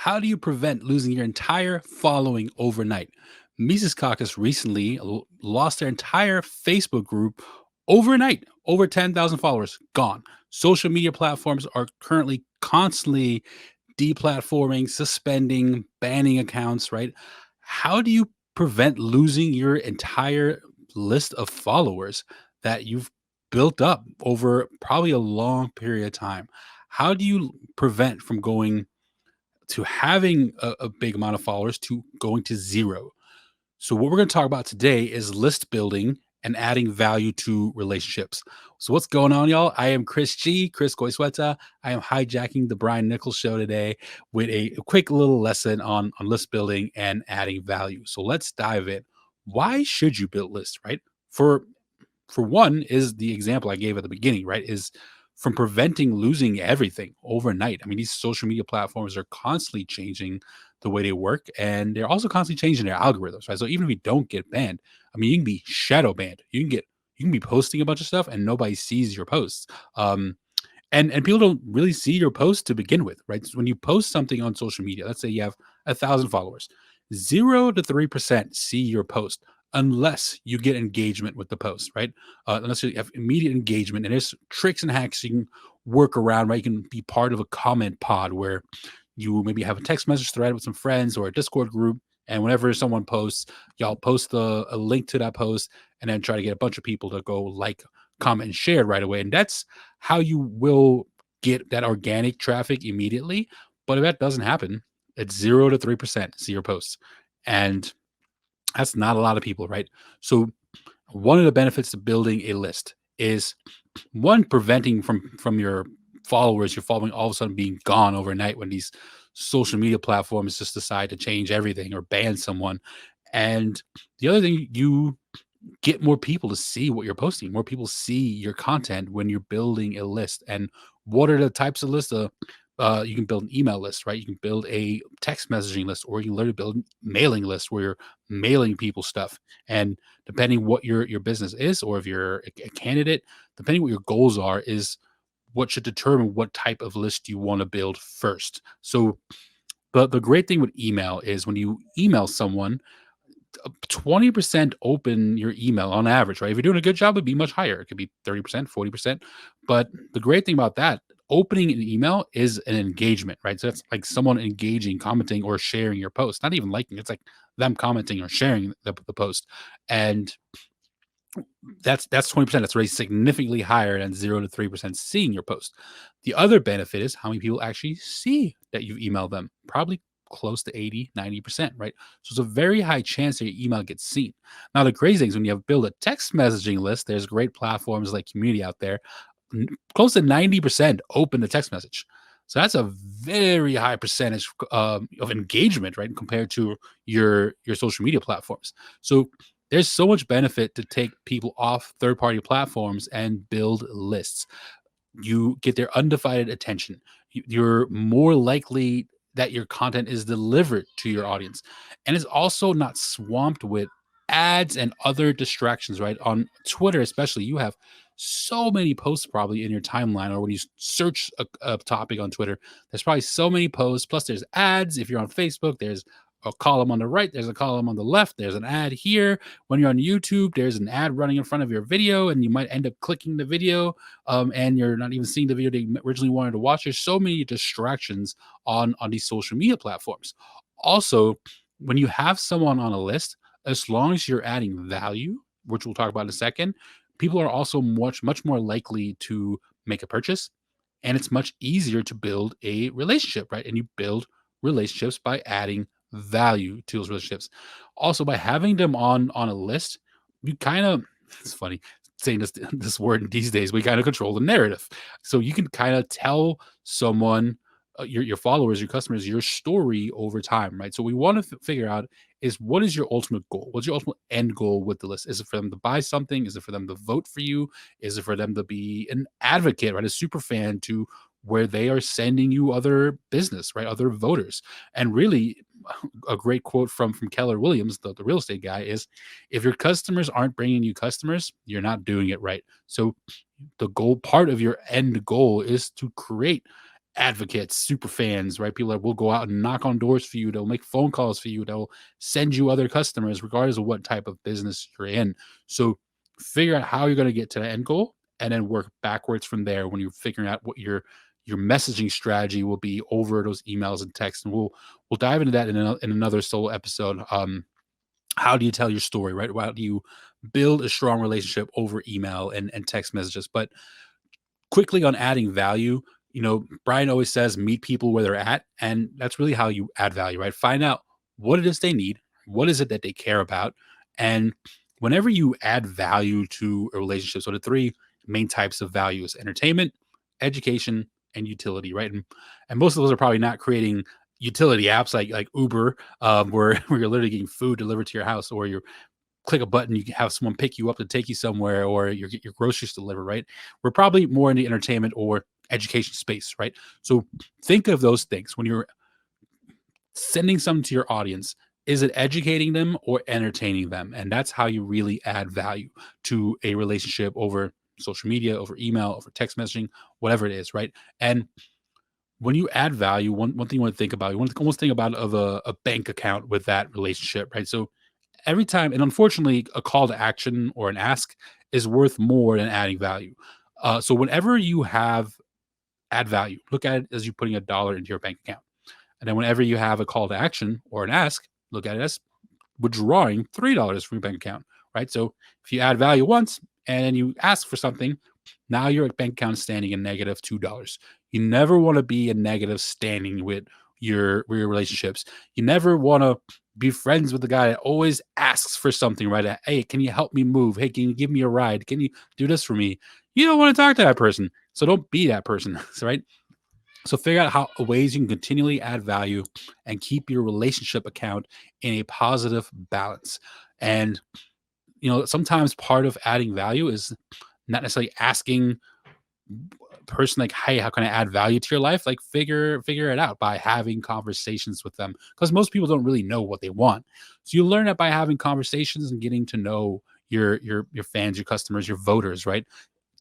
How do you prevent losing your entire following overnight? Mises Caucus recently lost their entire Facebook group overnight. Over 10,000 followers gone. Social media platforms are currently constantly deplatforming, suspending, banning accounts, right? How do you prevent losing your entire list of followers that you've built up over probably a long period of time? How do you prevent from going to having a big amount of followers to going to zero? So what we're going to talk about today is list building and adding value to relationships. So what's going on, y'all? I am Chris Goyzueta. I am hijacking the Brian Nichols show today with a quick little lesson on list building and adding value. So let's dive in. Why should you build lists, right? For for one is the example I gave at the beginning, right? Is from preventing losing everything overnight. I mean, these social media platforms are constantly changing the way they work, and they're also constantly changing their algorithms, right? So even if you don't get banned, I mean, you can be shadow banned. You can be posting a bunch of stuff and nobody sees your posts. And people don't really see your post to begin with, right? So when you post something on social media, let's say you have 1,000 followers, 0 to 3% see your post unless you get engagement with the post, right? Unless you have immediate engagement, and there's tricks and hacks you can work around, right? You can be part of a comment pod where you maybe have a text message thread with some friends or a Discord group, and whenever someone posts, y'all post a link to that post, and then try to get a bunch of people to go like, comment, and share right away. And that's how you will get that organic traffic immediately. But if that doesn't happen, it's 0 to 3% see your posts. And that's not a lot of people, right? So one of the benefits of building a list is one, preventing from your followers, your following all of a sudden being gone overnight when these social media platforms just decide to change everything or ban someone. And the other thing, you get more people to see what you're posting. More people see your content when you're building a list. And what are the types of lists? You can build an email list, right? You can build a text messaging list, or you can literally build a mailing list where you're mailing people stuff. And depending what your business is, or if you're a candidate, depending what your goals are, is what should determine what type of list you want to build first. So the great thing with email is when you email someone, 20% open your email on average, right? If you're doing a good job, it'd be much higher. It could be 30%, 40%. But the great thing about that, opening an email is an engagement, right? So that's like someone engaging, commenting, or sharing your post. Not even liking, it's like them commenting or sharing the post. And that's 20%. That's already significantly higher than 0 to 3% seeing your post. The other benefit is how many people actually see that you've emailed them. Probably close to 80, 90%, right? So it's a very high chance that your email gets seen. Now, the crazy thing is when you have build a text messaging list, there's great platforms like Community out there. Close to 90% open the text message. So that's a very high percentage of engagement, right? Compared to your social media platforms. So there's so much benefit to take people off third-party platforms and build lists. You get their undivided attention. You're more likely that your content is delivered to your audience. And it's also not swamped with ads and other distractions, right? On Twitter, especially, you have so many posts probably in your timeline, or when you search a topic on Twitter, there's probably so many posts. Plus, there's ads. If you're on Facebook, there's a column on the right, there's a column on the left, there's an ad here. When you're on YouTube, there's an ad running in front of your video, and you might end up clicking the video, and you're not even seeing the video that you originally wanted to watch. There's so many distractions on these social media platforms. Also, when you have someone on a list, as long as you're adding value, which we'll talk about in a second, people are also much more likely to make a purchase, and it's much easier to build a relationship, right? And you build relationships by adding value to those relationships. Also, by having them on a list, you kind of, it's funny saying this word these days, we kind of control the narrative. So you can kind of tell someone, your followers, your customers, your story over time, right? So we want to figure out is, what is your ultimate goal? What's your ultimate end goal with the list? Is it for them to buy something? Is it for them to vote for you? Is it for them to be an advocate, right? A super fan to where they are sending you other business, right? Other voters. And really, a great quote from Keller Williams, the real estate guy, is if your customers aren't bringing you customers, you're not doing it right. So the goal, part of your end goal, is to create advocates, super fans, right? People that will go out and knock on doors for you. They'll make phone calls for you. They'll send you other customers, regardless of what type of business you're in. So figure out how you're going to get to the end goal, and then work backwards from there when you're figuring out what your messaging strategy will be over those emails and texts. And we'll dive into that in another solo episode. How do you tell your story, right? How do you build a strong relationship over email and text messages? But quickly on adding value, Brian always says meet people where they're at. And that's really how you add value, right? Find out what it is they need, what is it that they care about. And whenever you add value to a relationship, so the three main types of values: entertainment, education, and utility, right? And most of those are probably not creating utility apps like Uber, where you're literally getting food delivered to your house, or you're click a button, you can have someone pick you up to take you somewhere, or you get your groceries delivered, right? We're probably more in the entertainment or education space, right? So think of those things when you're sending something to your audience. Is it educating them or entertaining them? And that's how you really add value to a relationship over social media, over email, over text messaging, whatever it is, right? And when you add value, one thing you want to think about, you want to almost think about of a bank account with that relationship, right? So every time, and unfortunately, a call to action or an ask is worth more than adding value. So whenever you have add value, look at it as you putting $1 into your bank account. And then whenever you have a call to action or an ask, look at it as withdrawing $3 from your bank account, right? So if you add value once and then you ask for something, now your bank account is standing in negative $2. You never want to be in negative standing with your relationships. You never want to be friends with the guy that always asks for something, right? Hey, can you help me move? Hey, can you give me a ride? Can you do this for me? You don't want to talk to that person. So don't be that person, right? So figure out how ways you can continually add value and keep your relationship account in a positive balance. And sometimes part of adding value is not necessarily asking a person like, hey, how can I add value to your life? Like figure it out by having conversations with them, because most people don't really know what they want. So you learn that by having conversations and getting to know your fans, your customers, your voters, right?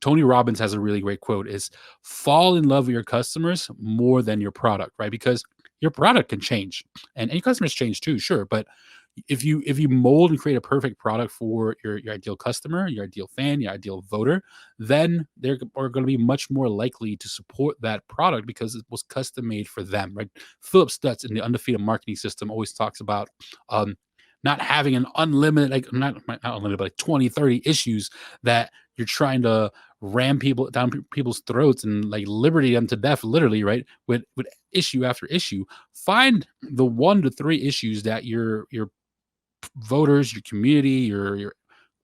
Tony Robbins has a really great quote: is fall in love with your customers more than your product, right? Because your product can change and your customers change too, sure. But if you mold and create a perfect product for your ideal customer, your ideal fan, your ideal voter, then they're are going to be much more likely to support that product because it was custom made for them, right? Philip Stutz in the Undefeated Marketing System always talks about not having an unlimited, like not unlimited, but like 20, 30 issues that you're trying to ram people down people's throats and like liberty them to death, literally, right? With issue after issue. Find the 1 to 3 issues that your voters, your community, your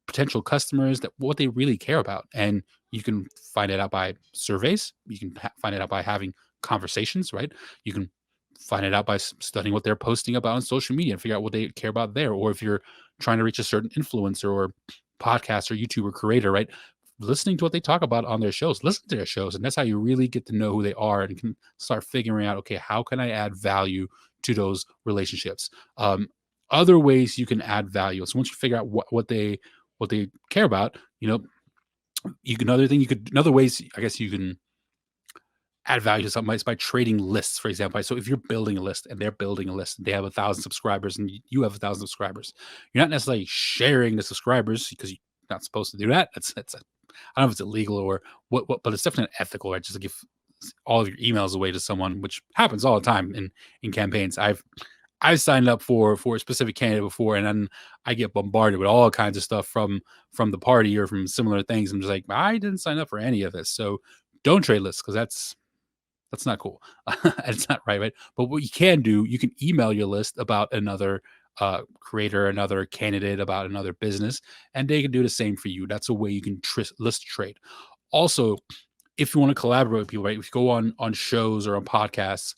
potential customers, that what they really care about. And you can find it out by surveys. You can find it out by having conversations, right? You can find it out by studying what they're posting about on social media and figure out what they care about there. Or if you're trying to reach a certain influencer or podcast or YouTuber creator, right? Listening to what they talk about on their shows, listen to their shows. And that's how you really get to know who they are and can start figuring out, okay, how can I add value to those relationships? Other ways you can add value. So once you figure out what they care about, another ways I guess you can add value to something is by trading lists, for example. So if you're building a list and they're building a list, and they have 1,000 subscribers and you have 1,000 subscribers, you're not necessarily sharing the subscribers because you're not supposed to do that. I don't know if it's illegal or what, but it's definitely ethical, right? Just to give all of your emails away to someone, which happens all the time in campaigns. I've signed up for a specific candidate before, and then I get bombarded with all kinds of stuff from the party or from similar things. I'm just like, I didn't sign up for any of this, so don't trade lists because that's not cool. It's not right. But what you can do, you can email your list about another creator, another candidate, about another business, and they can do the same for you. That's a way you can list trade. Also, if you want to collaborate with people, right? If you go on shows or on podcasts,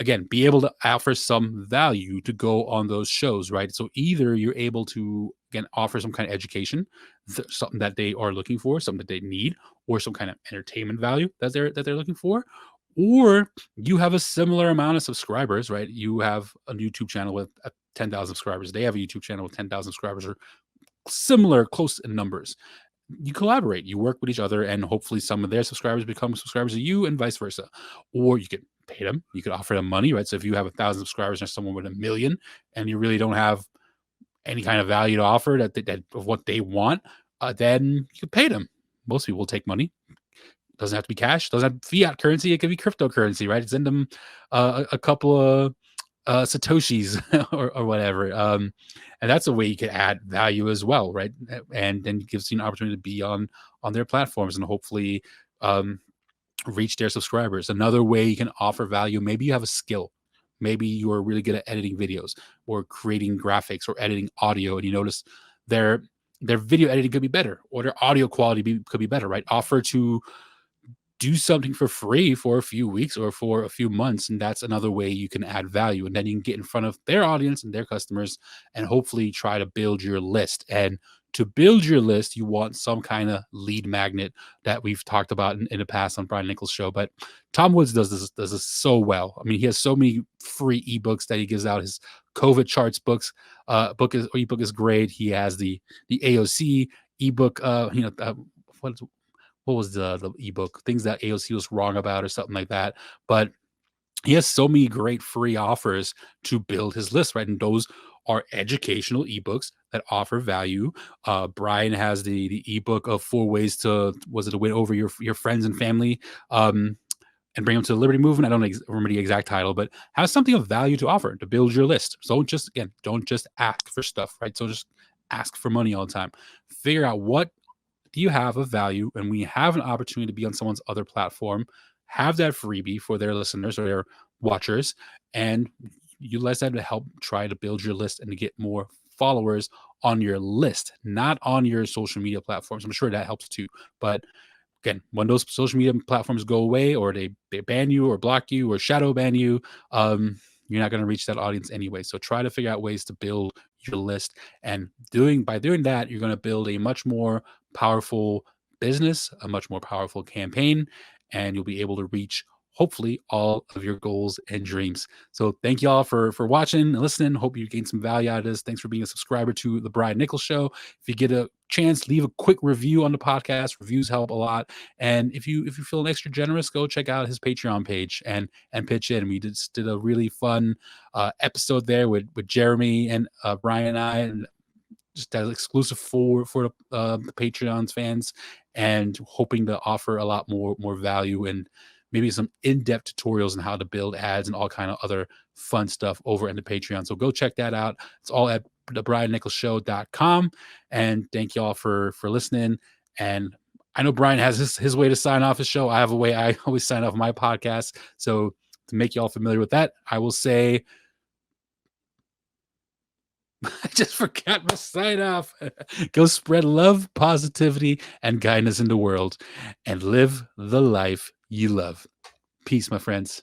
again, be able to offer some value to go on those shows, right? So either you're able to, again, offer some kind of education, something that they are looking for, something that they need, or some kind of entertainment value that they're looking for, or you have a similar amount of subscribers, right? You have a YouTube channel with 10,000 subscribers. They have a YouTube channel with 10,000 subscribers, or similar, close in numbers. you collaborate, you work with each other, and hopefully some of their subscribers become subscribers of you, and vice versa. Or you could pay them, you could offer them money, right? So if you have 1,000 subscribers and someone with 1 million, and you really don't have any kind of value to offer that of what they want, then you could pay them. Most people will take money. Doesn't have to be cash. Doesn't have fiat currency. It could be cryptocurrency, right? Send them a couple of satoshis or whatever, and that's a way you could add value as well, right? And then it gives you an opportunity to be on their platforms and hopefully um, reach their subscribers. Another way you can offer value, maybe you have a skill. Maybe you are really good at editing videos or creating graphics or editing audio, and you notice their their video editing could be better or their audio quality could be better, right? Offer to do something for free for a few weeks or for a few months, and that's another way you can add value, and then you can get in front of their audience and their customers and hopefully try to build your list. And to build your list, you want some kind of lead magnet that we've talked about in the past on Brian Nichols' show. But Tom Woods does this so well. I mean, he has so many free ebooks that he gives out. His COVID charts ebook is great. He has the AOC ebook. What what was the ebook, things that AOC was wrong about or something like that. But he has so many great free offers to build his list, right? And those are educational ebooks that offer value. Brian has the ebook of 4 ways to win over your friends and family. And bring them to the Liberty Movement. I don't remember the exact title, but have something of value to offer to build your list. So don't just ask for stuff, right? So just ask for money all the time. Figure out what do you have of value, and when you have an opportunity to be on someone's other platform, have that freebie for their listeners or their watchers, and utilize that to help try to build your list and to get more followers on your list, not on your social media platforms. I'm sure that helps too, but again, when those social media platforms go away or they ban you or block you or shadow ban you, you're not going to reach that audience anyway. So try to figure out ways to build your list, and by doing that, you're going to build a much more powerful business, a much more powerful campaign, and you'll be able to reach hopefully all of your goals and dreams. So thank you all for watching and listening. Hope you gained some value out of this. Thanks for being a subscriber to the Brian Nichols Show. If you get a chance, leave a quick review on the podcast. Reviews help a lot. And if you feel extra generous, go check out his Patreon page and pitch in. We just did a really fun episode there with Jeremy and Brian and I, and just that exclusive for the Patreon's fans, and hoping to offer a lot more value and maybe some in-depth tutorials on how to build ads and all kind of other fun stuff over in the Patreon. So go check that out. It's all at thebriannicholsshow.com. And thank you all for listening. And I know Brian has his way to sign off his show. I have a way I always sign off my podcast. So to make you all familiar with that, I will say, I just forgot my sign off. Go spread love, positivity, and kindness in the world, and live the life you love. Peace, my friends.